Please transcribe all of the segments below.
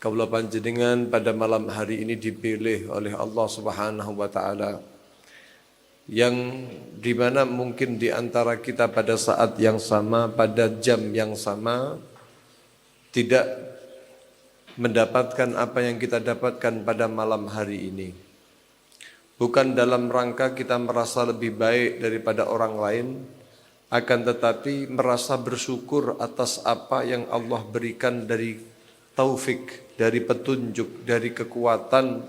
Kaula panjenengan pada malam hari ini dipilih oleh Allah Subhanahu wa taala yang dimana mungkin di antara kita pada saat yang sama, pada jam yang sama tidak mendapatkan apa yang kita dapatkan pada malam hari ini. Bukan dalam rangka kita merasa lebih baik daripada orang lain, akan tetapi merasa bersyukur atas apa yang Allah berikan dari taufik, dari petunjuk, dari kekuatan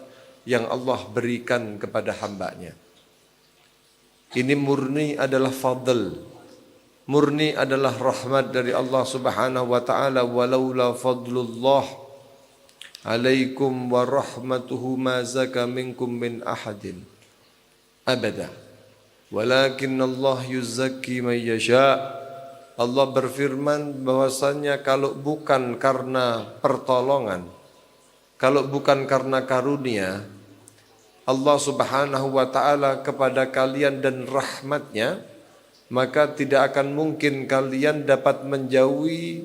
yang Allah berikan kepada hamba-Nya. Ini murni adalah fadl, murni adalah rahmat dari Allah Subhanahu wa taala. Walaula fadlullah alaikum wa rahmatuhu ma zaka minkum min ahadin abada walakin Allah yuzakki man yasha. Allah berfirman bahwasannya kalau bukan karena pertolongan, kalau bukan karena karunia Allah Subhanahu wa taala kepada kalian dan rahmatnya, maka tidak akan mungkin kalian dapat menjauhi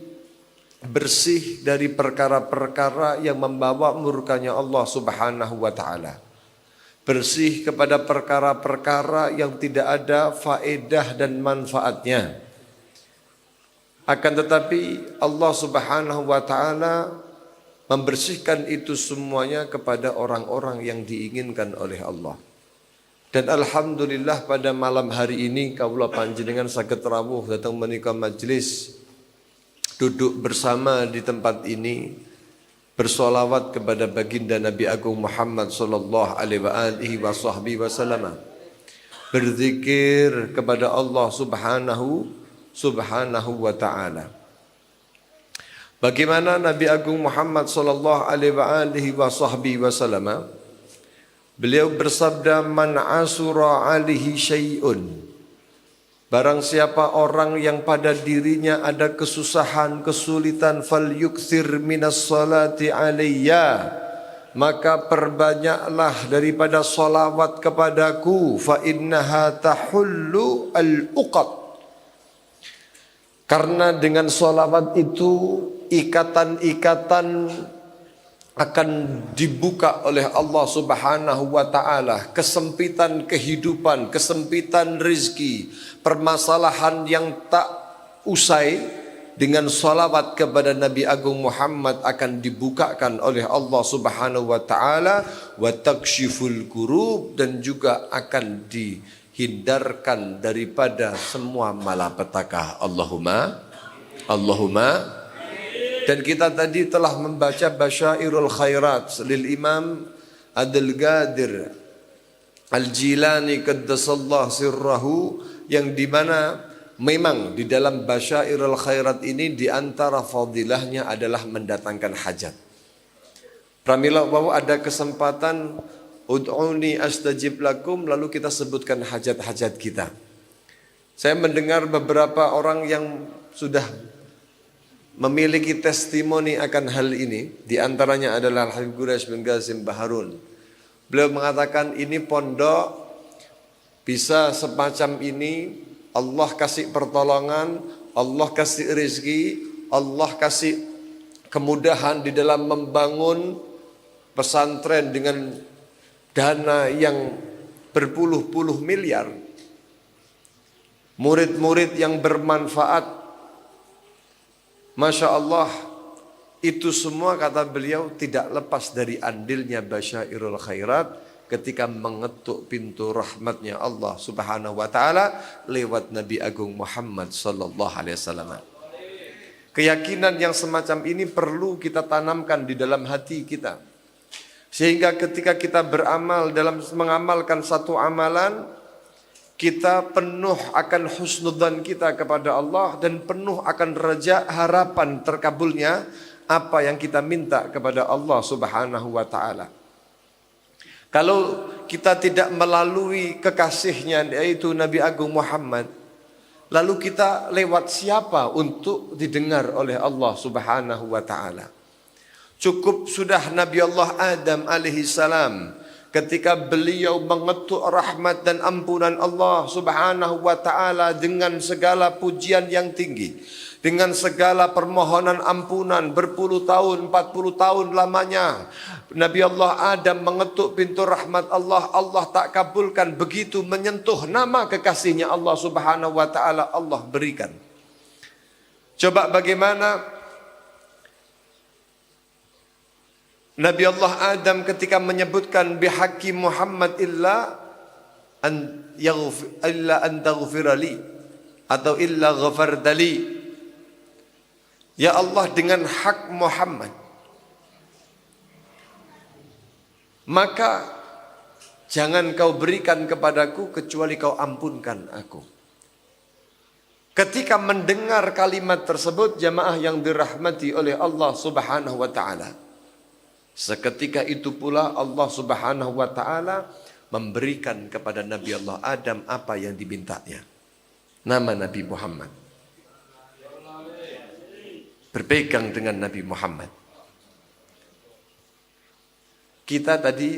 bersih dari perkara-perkara yang membawa murkanya Allah Subhanahu wa taala. Bersih kepada perkara-perkara yang tidak ada faedah dan manfaatnya. Akan tetapi Allah Subhanahu wa taala membersihkan itu semuanya kepada orang-orang yang diinginkan oleh Allah. Dan alhamdulillah pada malam hari ini kaula panjenengan saged rawuh datang menika majelis, duduk bersama di tempat ini, bersolawat kepada baginda Nabi Agung Muhammad sallallahu alaihi wasallam, berzikir kepada Allah Subhanahu wa ta'ala. Bagaimana Nabi Agung Muhammad sallallahu alaihi wasallam, beliau bersabda, man asura alihi syai'un, barang siapa orang yang pada dirinya ada kesusahan, kesulitan, fal yukthir minas salati alayya, maka perbanyaklah daripada salawat kepadaku, fa innaha tahullu al-uqad. Karena dengan salawat itu ikatan-ikatan akan dibuka oleh Allah Subhanahu wa taala, kesempitan kehidupan, kesempitan rezeki, permasalahan yang tak usai dengan salawat kepada Nabi Agung Muhammad akan dibukakan oleh Allah Subhanahu wa taala, wa takshiful kurub, dan juga akan dihindarkan daripada semua malapetaka. Allahumma. Dan kita tadi telah membaca Basyairul Khairat lil Imam Abdul Qadir Al-Jilani qaddasallahu sirrahu, yang dimana memang di dalam Basyairul Khairat ini di antara fadilahnya adalah mendatangkan hajat. Pramila bahwa ada kesempatan ud'uni astajib lakum, lalu kita sebutkan hajat-hajat kita. Saya mendengar beberapa orang yang sudah memiliki testimoni akan hal ini. Di antaranya adalah Habib Quraish bin Qasim Baharun. Beliau mengatakan ini pondok bisa semacam ini, Allah kasih pertolongan, Allah kasih rezeki, Allah kasih kemudahan di dalam membangun pesantren dengan dana yang berpuluh-puluh miliar. Murid-murid yang bermanfaat. Masya Allah, itu semua kata beliau tidak lepas dari andilnya Basyairul Khairat ketika mengetuk pintu rahmatnya Allah Subhanahu wa taala lewat Nabi Agung Muhammad sallallahu alaihi wasallam. Keyakinan yang semacam ini perlu kita tanamkan di dalam hati kita. Sehingga ketika kita beramal dalam mengamalkan satu amalan, kita penuh akan husnudzan kita kepada Allah dan penuh akan raja harapan terkabulnya apa yang kita minta kepada Allah Subhanahu wa taala. Kalau kita tidak melalui kekasihnya yaitu Nabi Agung Muhammad, lalu kita lewat siapa untuk didengar oleh Allah Subhanahu wa taala? Cukup sudah Nabi Allah Adam alaihi salam ketika beliau mengetuk rahmat dan ampunan Allah Subhanahu wa taala dengan segala pujian yang tinggi, dengan segala permohonan ampunan berpuluh tahun, 40 tahun lamanya. Nabi Allah Adam mengetuk pintu rahmat Allah, Allah tak kabulkan. Begitu menyentuh nama kekasihnya Allah Subhanahu wa taala, Allah berikan. Coba bagaimana Nabi Allah Adam ketika menyebutkan bihaqqi Muhammad illa an taghfirali atau illa ghafartali. Ya Allah, dengan hak Muhammad, maka jangan kau berikan kepadaku kecuali kau ampunkan aku. Ketika mendengar kalimat tersebut, jamaah yang dirahmati oleh Allah Subhanahu wa taala, seketika itu pula Allah Subhanahu wa taala memberikan kepada Nabi Allah Adam apa yang dimintanya. Nama Nabi Muhammad. Berpegang dengan Nabi Muhammad. Kita tadi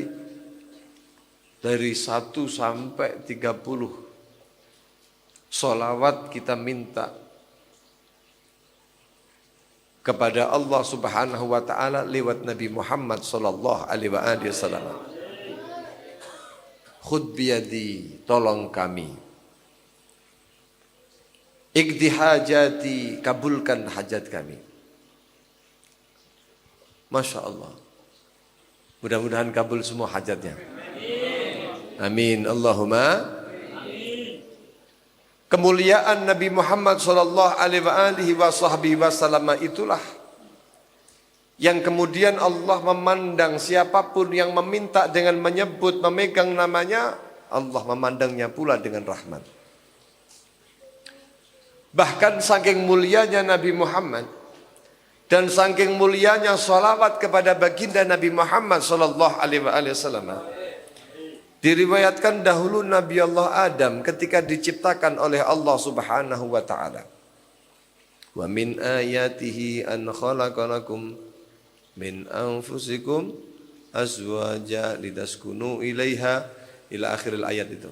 dari 1 sampai 30 sholawat kita minta kepada Allah Subhanahu wa taala lewat Nabi Muhammad sallallahu alaihi wasallam. Khudh biyadi, tolong kami. Iqdi hajati, kabulkan hajat kami. Masya Allah. Mudah-mudahan kabul semua hajatnya. Amin. Allahumma. Kemuliaan Nabi Muhammad sallallahu alaihi wasallam itulah yang kemudian Allah memandang siapapun yang meminta dengan menyebut, memegang namanya, Allah memandangnya pula dengan rahmat. Bahkan saking mulianya Nabi Muhammad dan saking mulianya salawat kepada baginda Nabi Muhammad sallallahu alaihi wasallam, diriwayatkan dahulu Nabi Allah Adam ketika diciptakan oleh Allah Subhanahu wa taala, wa min ayatihi an khalaqalakum min anfusikum azwaja litaskunu ilaiha, ila akhiril ayat itu.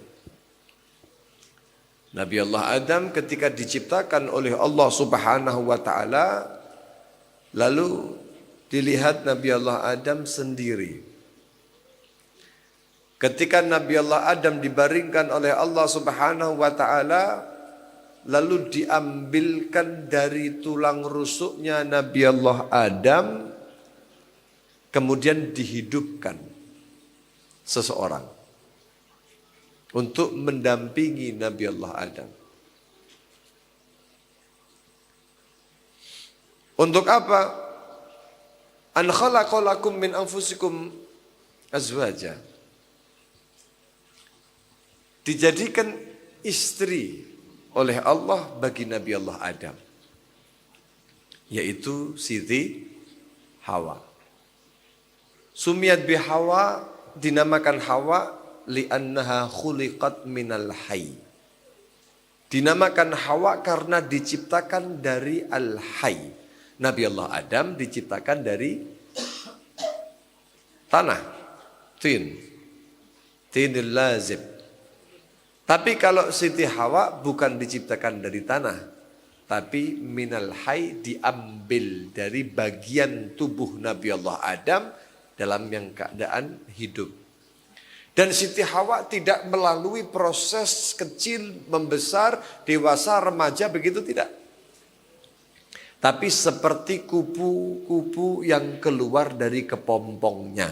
Nabi Allah Adam ketika diciptakan oleh Allah Subhanahu wa taala, lalu dilihat Nabi Allah Adam sendiri. Ketika Nabi Allah Adam dibaringkan oleh Allah Subhanahu wa taala, lalu diambilkan dari tulang rusuknya Nabi Allah Adam, kemudian dihidupkan seseorang untuk mendampingi Nabi Allah Adam. Untuk apa? An khalaqalakum min anfusikum azwaja. Dijadikan istri oleh Allah bagi Nabi Allah Adam, yaitu Siti Hawa. Sumiyat bi Hawa, dinamakan Hawa li'annaha khuliqat minal hayy. Dinamakan Hawa karena diciptakan dari al-hayy. Nabi Allah Adam diciptakan dari tanah, tinil lazib. Tapi kalau Siti Hawa bukan diciptakan dari tanah, tapi minal hayy, diambil dari bagian tubuh Nabi Allah Adam dalam yang keadaan hidup. Dan Siti Hawa tidak melalui proses kecil, membesar, dewasa, remaja, begitu tidak. Tapi seperti kupu-kupu yang keluar dari kepompongnya.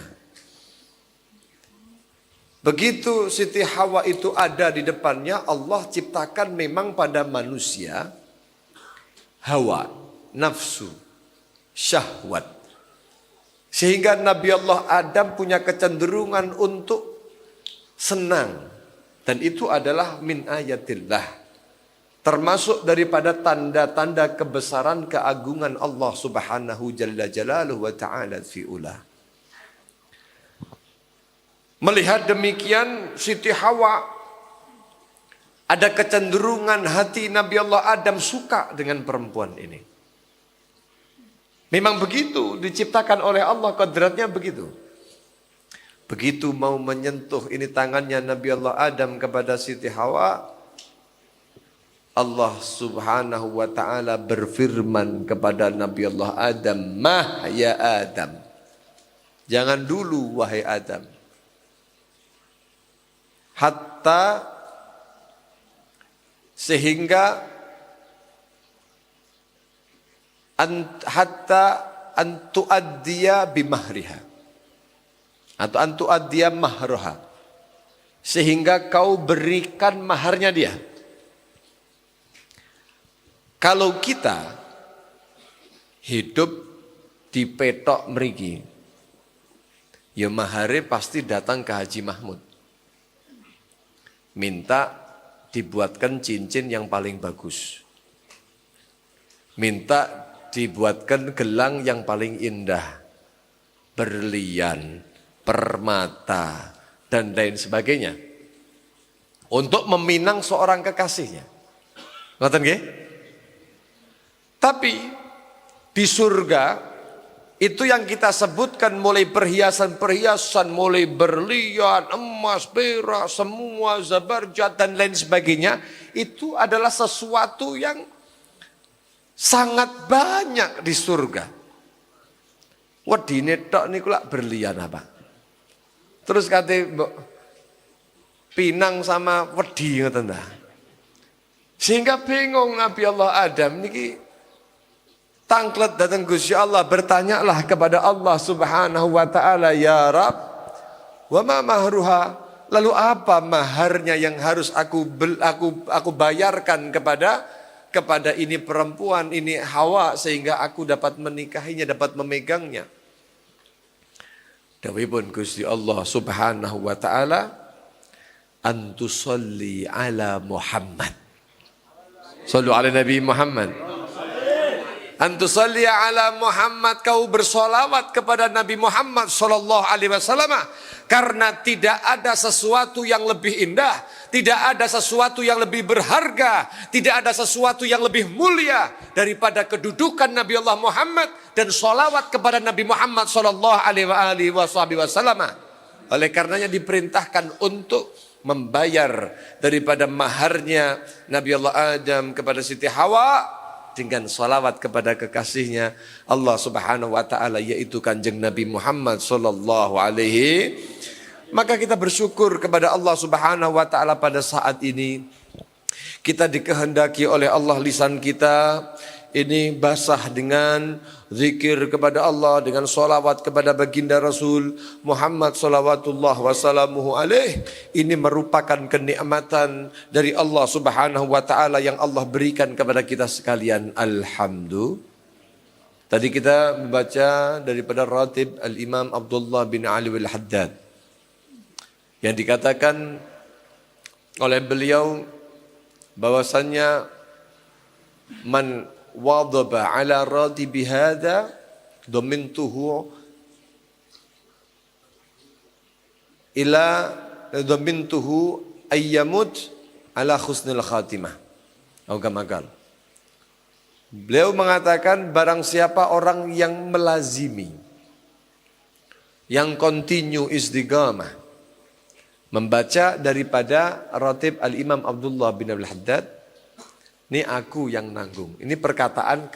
Begitu Siti Hawa itu ada di depannya, Allah ciptakan memang pada manusia hawa, nafsu, syahwat. Sehingga Nabi Allah Adam punya kecenderungan untuk senang. Dan itu adalah min ayatillah. Termasuk daripada tanda-tanda kebesaran keagungan Allah Subhanahu Jalla Jalaluhu wa Ta'ala fi'ulah. Melihat demikian, Siti Hawa ada kecenderungan hati Nabi Allah Adam suka dengan perempuan ini. Memang begitu, diciptakan oleh Allah, kodratnya begitu. Begitu mau menyentuh ini tangannya Nabi Allah Adam kepada Siti Hawa, Allah Subhanahu wa ta'ala berfirman kepada Nabi Allah Adam, "Mah ya Adam." Jangan dulu wahai Adam. Hatta sehingga hatta antuaddiya bimahriha atau antuaddiya mahroha, sehingga kau berikan maharnya dia. Kalau kita hidup di petok mriki, ya mahare pasti datang ke Haji Mahmud. Minta dibuatkan cincin yang paling bagus. Minta dibuatkan gelang yang paling indah. Berlian, permata, dan lain sebagainya. Untuk meminang seorang kekasihnya. Ngoten nggih? Tapi di surga itu yang kita sebutkan mulai perhiasan-perhiasan, mulai berlian, emas, perak, semua zabarjat dan lain sebagainya, itu adalah sesuatu yang sangat banyak di surga. Wedine tok niku lak berlian apa? Terus kate mbok pinang sama wedi ngoten ta. Sehingga bingung Nabi Allah Adam niki tangklet datang Gusti Allah, bertanyalah kepada Allah Subhanahu wa ta'ala, "Ya Rabb, wa ma mahruha?" Lalu apa maharnya yang harus aku bayarkan kepada ini perempuan, ini Hawa, sehingga aku dapat menikahinya, dapat memegangnya. Dawuhipun Gusti Allah Subhanahu wa ta'ala, "Antusalli ala Muhammad." Sallu ala Nabi Muhammad. Antusalli ala Muhammad, kau bersolawat kepada Nabi Muhammad sallallahu alaihi wasallam, karena tidak ada sesuatu yang lebih indah, tidak ada sesuatu yang lebih berharga, tidak ada sesuatu yang lebih mulia daripada kedudukan Nabi Allah Muhammad dan solawat kepada Nabi Muhammad sallallahu alaihi wasallam. Oleh karenanya diperintahkan untuk membayar daripada maharnya Nabi Allah Adam kepada Siti Hawa dengan salawat kepada kekasihnya Allah Subhanahu wa ta'ala, yaitu kanjeng Nabi Muhammad sallallahu alaihi. Maka kita bersyukur kepada Allah Subhanahu wa ta'ala pada saat ini kita dikehendaki oleh Allah lisan kita ini basah dengan zikir kepada Allah, dengan salawat kepada baginda Rasul Muhammad salawatullah wassalamuhu alaih. Ini merupakan kenikmatan dari Allah Subhanahu wa ta'ala yang Allah berikan kepada kita sekalian. Alhamdulillah. Tadi kita membaca daripada Ratib Al-Imam Abdullah bin Ali Al-Haddad yang dikatakan oleh beliau bahwasannya man wadaba ala ratibi hadha dhamintuhu ayyamut ala khusnil khatimah. Beliau mengatakan barang siapa orang yang melazimi, yang continue istiqamah membaca daripada Ratib Al-Imam Abdullah bin Al-Haddad, ini aku yang nanggung. Ini perkataan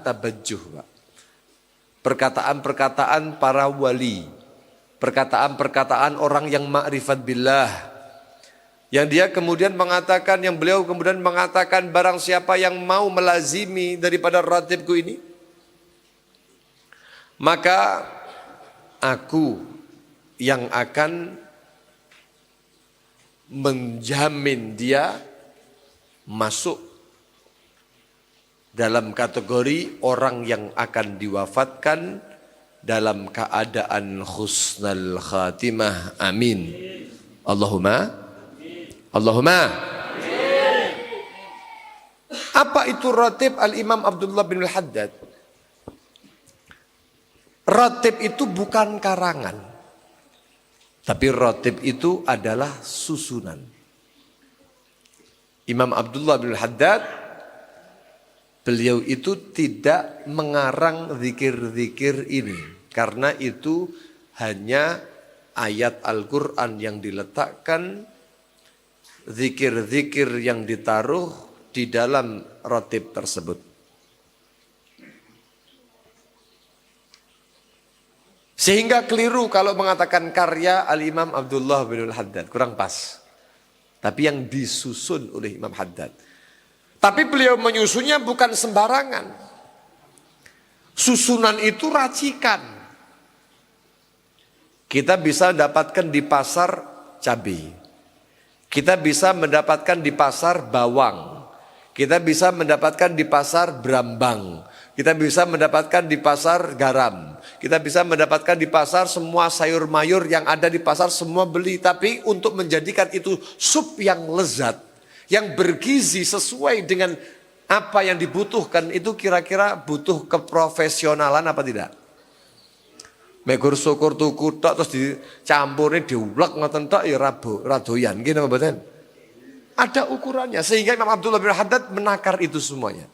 tabajjuh, Pak. Perkataan-perkataan para wali. Perkataan-perkataan orang yang ma'rifat billah. Yang dia kemudian mengatakan, yang beliau kemudian mengatakan, barang siapa yang mau melazimi daripada ratibku ini, maka aku yang akan menjamin dia masuk dalam kategori orang yang akan diwafatkan dalam keadaan husnul khatimah. Amin. Allahumma. Apa itu Ratib Al-Imam Abdullah bin Al-Haddad? Ratib itu bukan karangan, tapi ratib itu adalah susunan. Imam Abdullah bin Haddad, beliau itu tidak mengarang zikir-zikir ini, karena itu hanya ayat Al-Quran yang diletakkan, zikir-zikir yang ditaruh di dalam ratib tersebut. Sehingga keliru kalau mengatakan karya Al-Imam Abdullah bin Al-Haddad. Kurang pas. Tapi yang disusun oleh Imam Haddad. Tapi beliau menyusunnya bukan sembarangan. Susunan itu racikan. Kita bisa dapatkan di pasar cabai. Kita bisa mendapatkan di pasar bawang. Kita bisa mendapatkan di pasar berambang. Kita bisa mendapatkan di pasar garam. Kita bisa mendapatkan di pasar semua sayur mayur yang ada di pasar semua beli. Tapi untuk menjadikan itu sup yang lezat, yang bergizi sesuai dengan apa yang dibutuhkan, itu kira-kira butuh keprofesionalan apa tidak? Megur syukur tuku tok terus dicampurnya diulek ngoten tok ya radoyan nggih napa mboten? Ada ukurannya sehingga Imam Abdullah bin Haddad menakar itu semuanya.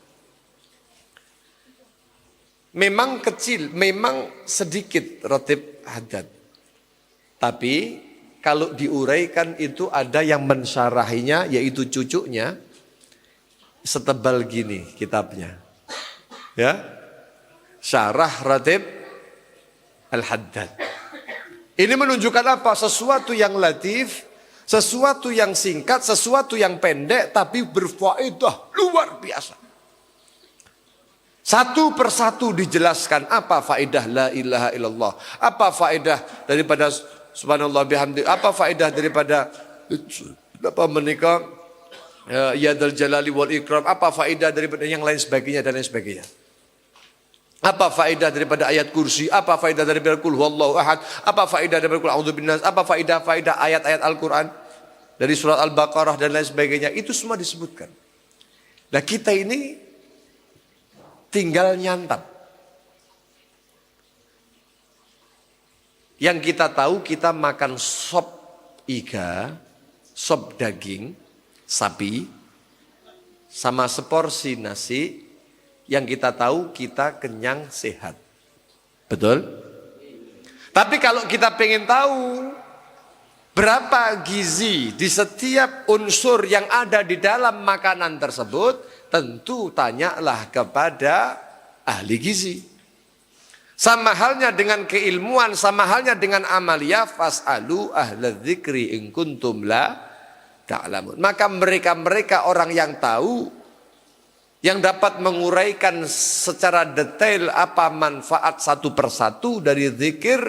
Memang kecil, memang sedikit ratib Haddad. Tapi kalau diuraikan itu ada yang mensyarahinya, yaitu cucunya, setebal gini kitabnya. Ya, Syarah Ratib Al-Haddad. Ini menunjukkan apa? Sesuatu yang latif, sesuatu yang singkat, sesuatu yang pendek, tapi berfaedah luar biasa. Satu persatu dijelaskan apa faedah la ilaha illallah, apa faedah daripada subhanallah bihamdi, apa faedah daripada apa menikah ya dzal jalali wal ikram, apa faedah daripada yang lain sebagainya dan lain sebagainya. Apa faedah daripada ayat kursi, apa faedah daripada qul huwallahu ahad, apa faedah daripada qul a'udzu binnas, apa faedah ayat-ayat Al-Qur'an dari surat Al-Baqarah dan lain sebagainya, itu semua disebutkan. Nah, kita ini tinggal nyantap. Yang kita tahu kita makan sop iga, sop daging sapi, sama seporsi nasi, yang kita tahu kita kenyang sehat. Betul? Tapi kalau kita pengen tahu berapa gizi di setiap unsur yang ada di dalam makanan tersebut, tentu tanyalah kepada ahli gizi. Sama halnya dengan keilmuan, sama halnya dengan amalia, fas'alu ahla dzikri in kuntum la ta'lamun. Maka mereka-mereka orang yang tahu, yang dapat menguraikan secara detail apa manfaat satu persatu dari zikir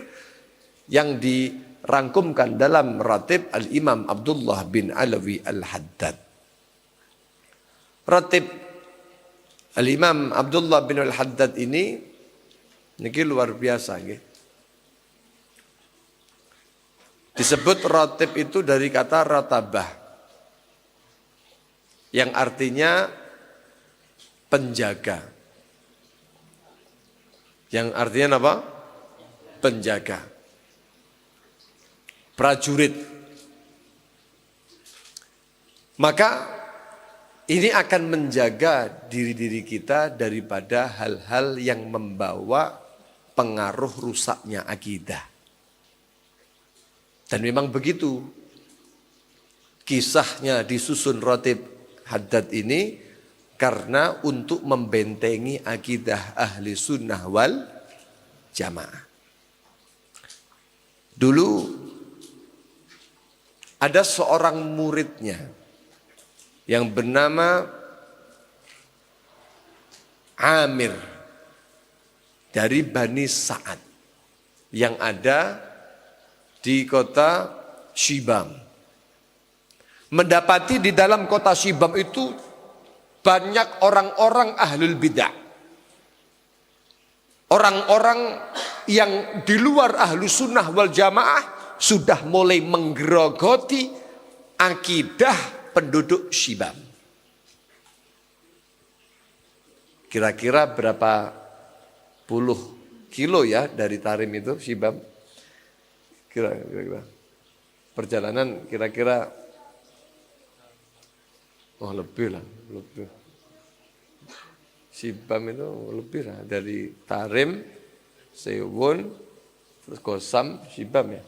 yang dirangkumkan dalam ratib Al-Imam Abdullah bin Alawi Al-Haddad. Ratib Al-Imam Abdullah bin Al-Haddad ini luar biasa nggih. Disebut ratib itu dari kata ratabah, yang artinya penjaga. Yang artinya apa? Penjaga. Prajurit. Maka ini akan menjaga diri-diri kita daripada hal-hal yang membawa pengaruh rusaknya akidah. Dan memang begitu. Kisahnya disusun ratib Haddad ini karena untuk membentengi akidah ahli sunnah wal jamaah. Dulu ada seorang muridnya yang bernama Amir dari Bani Sa'ad yang ada di kota Shibam. Mendapati di dalam kota Shibam itu banyak orang-orang ahlul bidah. Orang-orang yang di luar ahlu sunnah wal jamaah sudah mulai menggerogoti akidah penduduk Shibam. Kira-kira berapa puluh kilo ya dari Tarim itu Shibam? Kira-kira perjalanan kira-kira lebih lah, lebih. Shibam itu lebih lah dari Tarim, Sewon, terus Gosam, Shibam ya.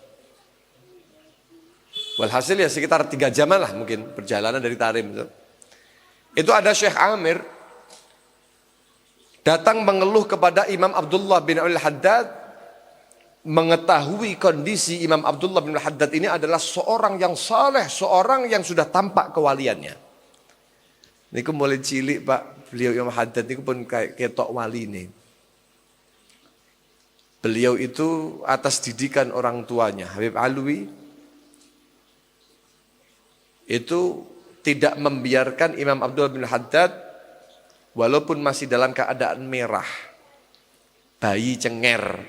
Walhasil ya sekitar 3 jam lah mungkin perjalanan dari Tarim itu. Itu ada Syekh Amir datang mengeluh kepada Imam Abdullah bin Al-Haddad, mengetahui kondisi Imam Abdullah bin Al-Haddad ini adalah seorang yang saleh, seorang yang sudah tampak kewaliannya. Niku mulai cilik Pak, beliau Imam Haddad niku pun kayak ketok wali nih. Beliau itu atas didikan orang tuanya, Habib Alwi, itu tidak membiarkan Imam Abdullah bin Haddad walaupun masih dalam keadaan merah, bayi cenger,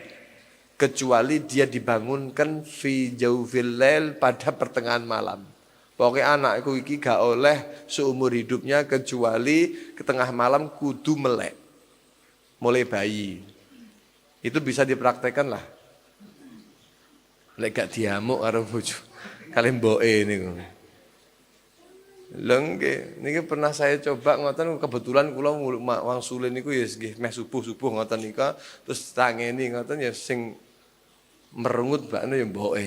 kecuali dia dibangunkan fi jaufil lail pada pertengahan malam. Pokoknya anakku iki gak oleh seumur hidupnya kecuali ke tengah malam kudu melek, mulai bayi. Itu bisa dipraktekkan lah. Lek gak diamuk karo bojo. Kalian mboke niku. Lha nggih, niki pernah saya coba ngoten, kebetulan kula wangsule niku ya nggih meh subuh-subuh ngoten nika, terus tangeni ngoten ya sing merengut bakne ya mboke.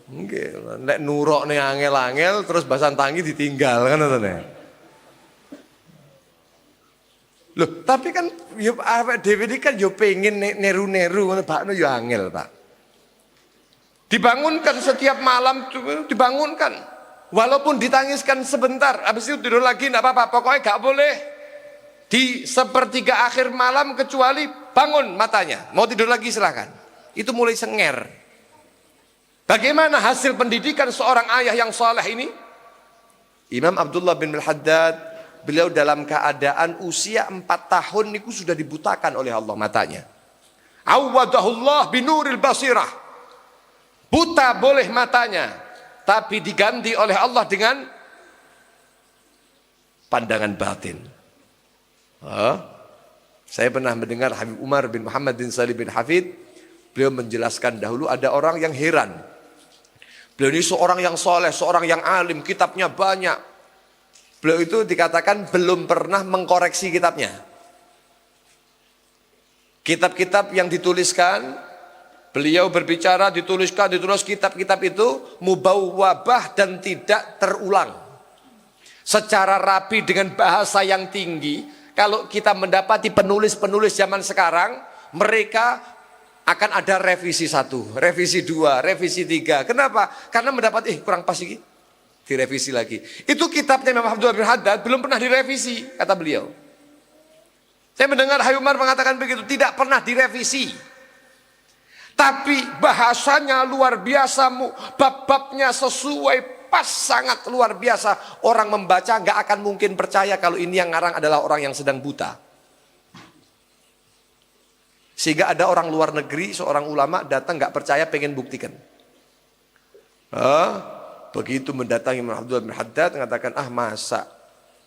Nggih, lek nurokne angel-angel terus basan tangi ditinggal kan ngoten ya. Loh, tapi kan yo awake dhewe iki kan yo pengen neru-neru ngono bakno yo angel, Pak. Dibangunkan setiap malam, dibangunkan. Walaupun ditangiskan sebentar, habis itu tidur lagi enggak apa-apa. Pokoknya gak boleh di sepertiga akhir malam kecuali bangun matanya. Mau tidur lagi silakan. Itu mulai senger. Bagaimana hasil pendidikan seorang ayah yang saleh ini? Imam Abdullah bin Al-Haddad, beliau dalam keadaan usia 4 tahun niku sudah dibutakan oleh Allah matanya. Awadahullah binuril basirah. Buta boleh matanya, tapi diganti oleh Allah dengan pandangan batin. Saya pernah mendengar Habib Umar bin Muhammad bin Salim bin Hafid, beliau menjelaskan dahulu ada orang yang heran. Beliau ini seorang yang soleh, seorang yang alim, kitabnya banyak. Beliau itu dikatakan belum pernah mengkoreksi kitabnya. Kitab-kitab yang dituliskan, beliau berbicara, ditulis kitab-kitab itu mubawwabah dan tidak terulang. Secara rapi dengan bahasa yang tinggi. Kalau kita mendapati penulis-penulis zaman sekarang, mereka akan ada revisi 1, revisi 2, revisi 3. Kenapa? Karena mendapat kurang pas ini, direvisi lagi. Itu kitabnya Imam Abdullah bin Haddad belum pernah direvisi, kata beliau. Saya mendengar Habib Umar mengatakan begitu, tidak pernah direvisi. Tapi bahasanya luar biasa, bab-babnya sesuai, pas, sangat luar biasa. Orang membaca nggak akan mungkin percaya kalau ini yang ngarang adalah orang yang sedang buta. Sehingga ada orang luar negeri, seorang ulama datang nggak percaya, pengen buktikan. Begitu mendatangi Imam Abdullah bin Haddad, mengatakan, masa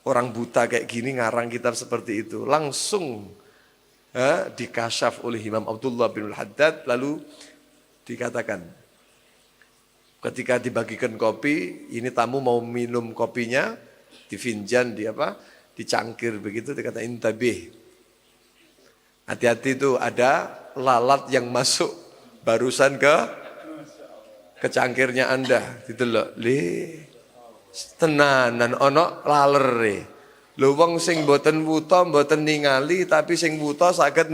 orang buta kayak gini ngarang kitab seperti itu. Langsung dikasyaf oleh Imam Abdullah bin Haddad, lalu dikatakan, ketika dibagikan kopi, ini tamu mau minum kopinya, di finjan, dicangkir begitu, dikata intabih. Hati-hati itu ada lalat yang masuk barusan ke cangkirnya Anda. Gitu loh. Tenanan ono laler. Lho wong sing mboten wuta mboten ningali, tapi sing wuta saged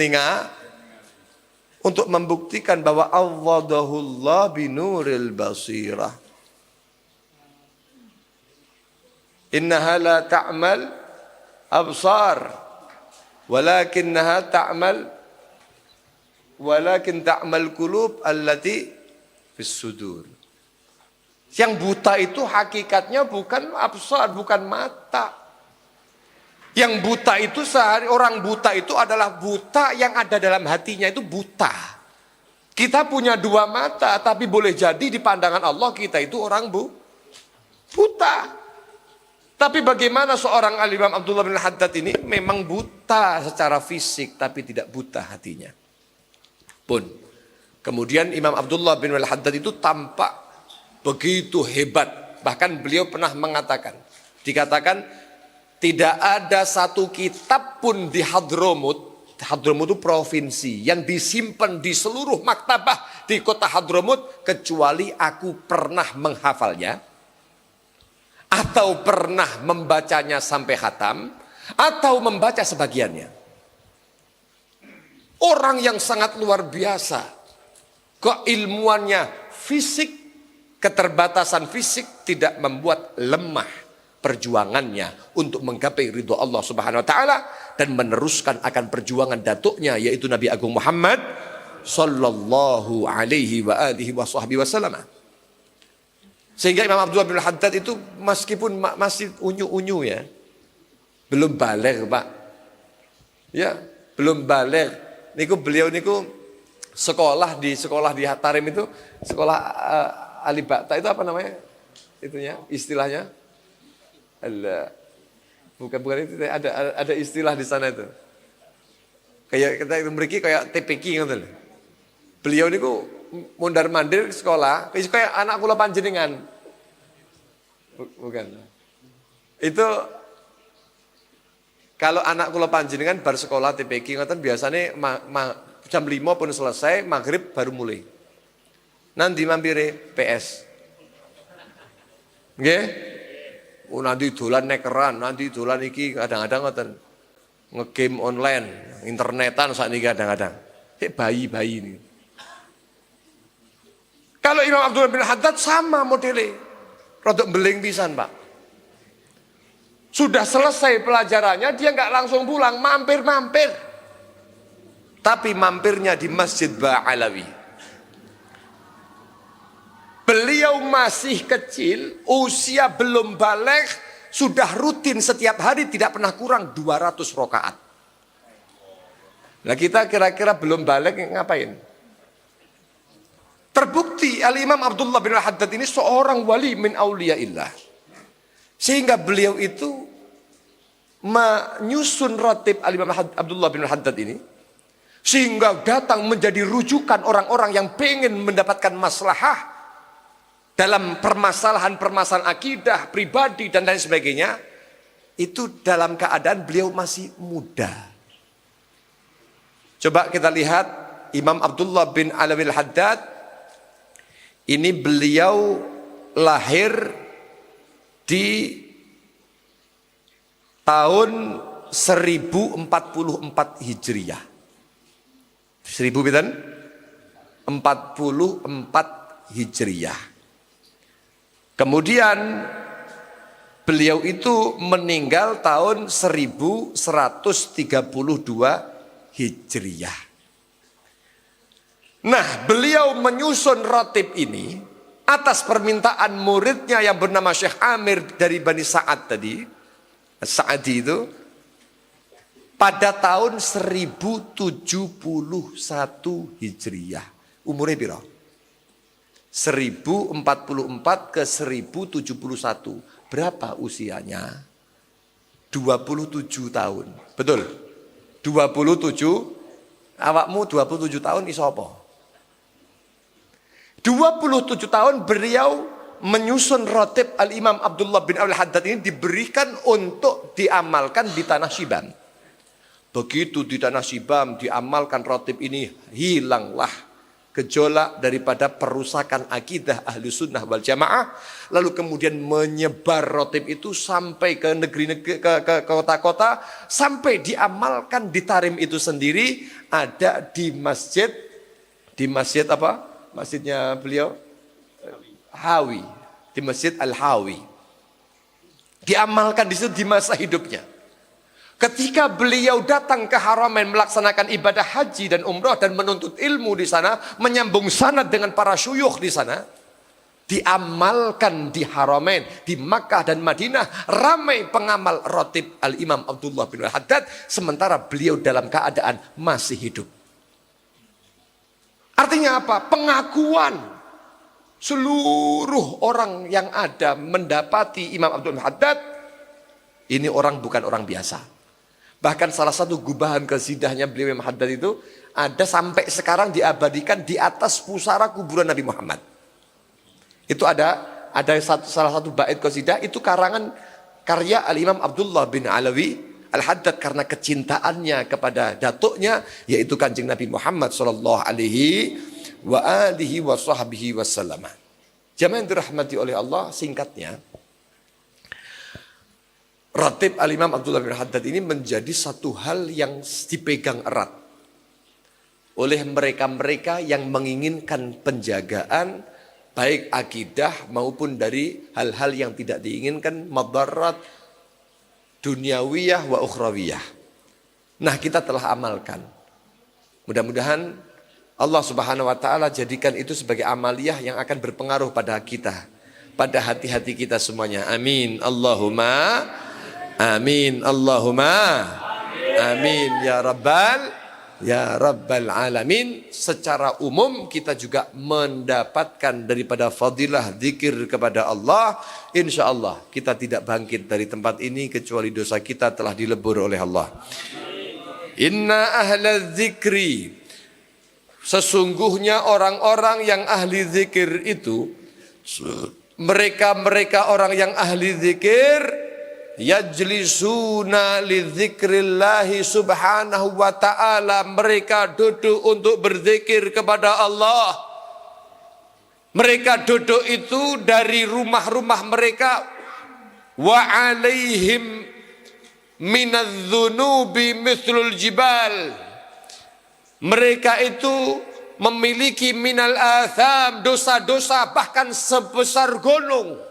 untuk membuktikan bahwa Alladahullah binuril basirah. Innaha la ta'mal absar. Walakin ta'mal qulub allati fis sudur. Yang buta itu hakikatnya bukan absar, bukan mata. Yang buta itu orang buta itu adalah buta yang ada dalam hatinya, itu buta. Kita punya 2 mata, tapi boleh jadi di pandangan Allah kita itu orang buta. Tapi bagaimana seorang Imam Abdullah bin Haddad ini memang buta secara fisik, tapi tidak buta hatinya. Kemudian Imam Abdullah bin Haddad itu tampak begitu hebat. Bahkan beliau pernah dikatakan tidak ada satu kitab pun di Hadramut itu provinsi, yang disimpan di seluruh maktabah di kota Hadramut, kecuali aku pernah menghafalnya. atau pernah membacanya sampai khatam, atau membaca sebagiannya. Orang yang sangat luar biasa, keilmuannya fisik, keterbatasan fisik tidak membuat lemah perjuangannya untuk menggapai ridho Allah Subhanahu wa taala dan meneruskan akan perjuangan datuknya, yaitu Nabi Agung Muhammad sallallahu alaihi wa alihi wasallam. Sehingga Imam Abdullah bin Haddad itu meskipun masih unyu-unyu ya, belum balik Pak. Ya, belum balik. Beliau sekolah di Tarim itu, sekolah Alibata itu apa namanya? Itunya, istilahnya. Bukan itu, ada istilah di sana itu. Kayak kita memiliki kayak TPQ gitu. Beliau niku mondar-mandir sekolah, kayak anak kula panjenengan. Bukan. Itu kalau anak kula panjenengan bar sekolah TPQ ngoten biasanya jam 5 pun selesai, maghrib baru mulai. Nanti mampire PS. Nggih? Nanti dolan nekeran, nanti dolan iki kadang-kadang ngoten. Ngegame online, internetan sakniki kadang-kadang. Bayi-bayi ini. Kalau Imam Abdullah bin Haddad sama modelnya. Rodok beling pisan, Pak. Sudah selesai pelajarannya, dia nggak langsung pulang, mampir-mampir. Tapi mampirnya di Masjid Ba'alawi. Beliau masih kecil, usia belum balik, sudah rutin setiap hari tidak pernah kurang 200 rakaat. Nah kita kira-kira belum balik ngapain? Terbukti Al-Imam Abdullah bin Haddad ini seorang wali min auliyaillah. Sehingga beliau itu menyusun ratib Al-Imam Abdullah bin Haddad ini. Sehingga datang menjadi rujukan orang-orang yang pengen mendapatkan maslahah dalam permasalahan-permasalahan akidah, pribadi dan lain sebagainya. Itu dalam keadaan beliau masih muda. Coba kita lihat Imam Abdullah bin Alawi al-Haddad. Ini beliau lahir di tahun 1044 Hijriah. 1044 Hijriah. Kemudian beliau itu meninggal tahun 1132 Hijriah. Nah, beliau menyusun ratib ini atas permintaan muridnya yang bernama Syekh Amir dari Bani Sa'ad tadi, Sa'adi itu, pada tahun 1071 Hijriah. Umurnya berapa? 1044 ke 1071. Berapa usianya? 27 tahun. Betul? 27. Awakmu 27 tahun iso apa? 27 tahun beliau menyusun ratib Al-Imam Abdullah bin Al-Haddad ini diberikan untuk diamalkan di Tanah Shibam. Begitu di Tanah Shibam diamalkan ratib ini, hilanglah gejolak daripada perusakan akidah ahlu sunnah wal jamaah. Lalu kemudian menyebar ratib itu sampai ke negeri-negeri, ke kota-kota, sampai diamalkan di Tarim itu sendiri. Ada di masjid apa? Masjidnya beliau Hawi, di Masjid Al-Hawi. Diamalkan di situ di masa hidupnya. Ketika beliau datang ke Haramain melaksanakan ibadah haji dan umrah dan menuntut ilmu di sana, menyambung sanad dengan para syuyukh di sana, diamalkan di Haramain, di Makkah dan Madinah, ramai pengamal ratib Al-Imam Abdullah bin Haddad sementara beliau dalam keadaan masih hidup. Artinya apa? Pengakuan seluruh orang yang ada mendapati Imam Abdul Haddad ini orang bukan orang biasa. Bahkan salah satu gubahan kesidahnya beliau Imam Haddad itu ada sampai sekarang diabadikan di atas pusara kuburan Nabi Muhammad. Itu ada salah satu bait qasidah itu karangan karya Al-Imam Abdullah bin Alawi Al-Haddad karena kecintaannya kepada datuknya yaitu Kanjeng Nabi Muhammad sallallahu alaihi wa alihi wa sahbihi wasallam. Jamaah yang dirahmati oleh Allah, singkatnya Ratib Al-Imam Abdullah bin Haddad ini menjadi satu hal yang dipegang erat oleh mereka-mereka yang menginginkan penjagaan baik akidah maupun dari hal-hal yang tidak diinginkan, madarat duniawiyah wa ukhrawiyah. Nah, kita telah amalkan. Mudah-mudahan Allah Subhanahu wa taala jadikan itu sebagai amaliyah yang akan berpengaruh pada kita, pada hati-hati kita semuanya. Amin. Allahumma amin. Allahumma amin ya rabbal alamin. Secara umum kita juga mendapatkan daripada fadilah zikir kepada Allah. Insyaallah kita tidak bangkit dari tempat ini kecuali dosa kita telah dilebur oleh Allah. Inna ahla zikri, sesungguhnya orang-orang yang ahli zikir itu, mereka orang yang ahli zikir, yajlisuna li dzikrillahi subhanahu wa ta'ala, mereka duduk untuk berzikir kepada Allah. Mereka duduk itu dari rumah-rumah mereka, wa alaihim minadz-dzunubi mithlul jibal. Mereka itu memiliki minal atham, dosa-dosa bahkan sebesar gunung,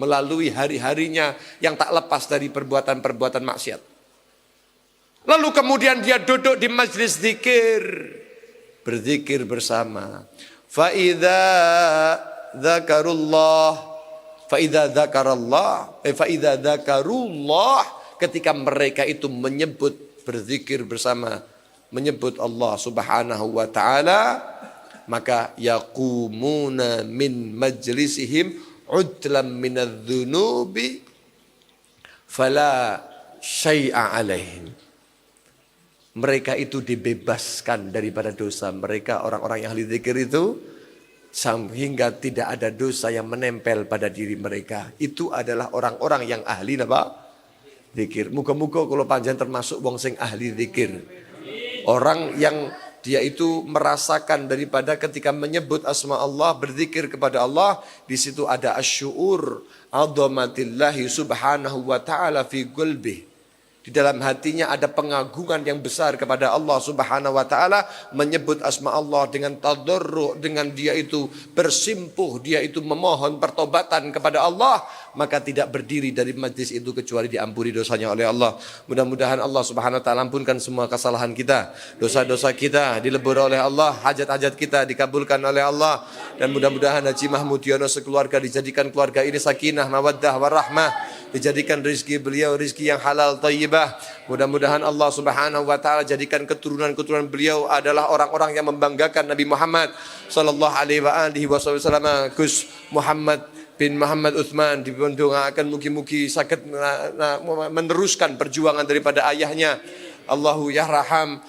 melalui hari-harinya yang tak lepas dari perbuatan-perbuatan maksiat. Lalu kemudian dia duduk di majlis zikir, berzikir bersama. Fa'idha dzakarullah, ketika mereka itu menyebut, berzikir bersama, menyebut Allah Subhanahu wa ta'ala, maka yaqumuna min majlisihim udlam minadz-dzunubi fala syai'a alaihim. Mereka itu dibebaskan daripada dosa. Mereka orang-orang yang ahli zikir itu, sehingga tidak ada dosa yang menempel pada diri mereka. Itu adalah orang-orang yang ahli apa? Zikir. Muga-muga kalau panjang termasuk wong sing ahli zikir. Orang yang dia itu merasakan daripada ketika menyebut asma Allah, berzikir kepada Allah, di situ ada asyuur azamatillahi subhanahu wa ta'ala fi qalbihi. Di dalam hatinya ada pengagungan yang besar kepada Allah Subhanahu wa ta'ala, menyebut asma Allah dengan tadarru', dengan dia itu bersimpuh, dia itu memohon pertobatan kepada Allah, maka tidak berdiri dari majlis itu kecuali diampuni dosanya oleh Allah. Mudah-mudahan Allah Subhanahu wa ta'ala ampunkan semua kesalahan kita, dosa-dosa kita dilebur oleh Allah, hajat-hajat kita dikabulkan oleh Allah, dan mudah-mudahan Haji Mahmud Yono sekeluarga dijadikan keluarga ini sakinah, mawaddah, warahmah, dijadikan rezeki beliau rezeki yang halal thayyibah. Mudah-mudahan Allah Subhanahu wa taala jadikan keturunan-keturunan beliau adalah orang-orang yang membanggakan Nabi Muhammad sallallahu alaihi wasallam. Gus Muhammad bin Muhammad Utsman didoakan mugi-mugi sakit meneruskan perjuangan daripada ayahnya. Allahu yarham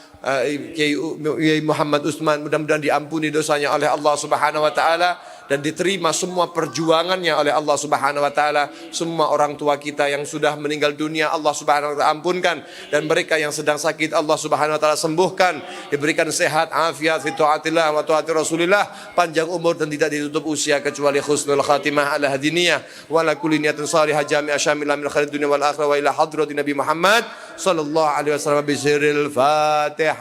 Kiai Muhammad Utsman, mudah-mudahan diampuni dosanya oleh Allah Subhanahu wa taala dan diterima semua perjuangannya oleh Allah Subhanahu wa taala. Semua orang tua kita yang sudah meninggal dunia Allah Subhanahu wa taala ampunkan, dan mereka yang sedang sakit Allah Subhanahu wa taala sembuhkan, diberikan sehat afiat fi taatillah wa taati Rasulillah, panjang umur dan tidak ditutup usia kecuali husnul khatimah ala hadiniyah wa la kulli niyatin salihah jami'a syamilah min khairid dunya wal akhirah wa ila hadratin Nabi Muhammad sallallahu alaihi wasallam bi sirril Fatihah.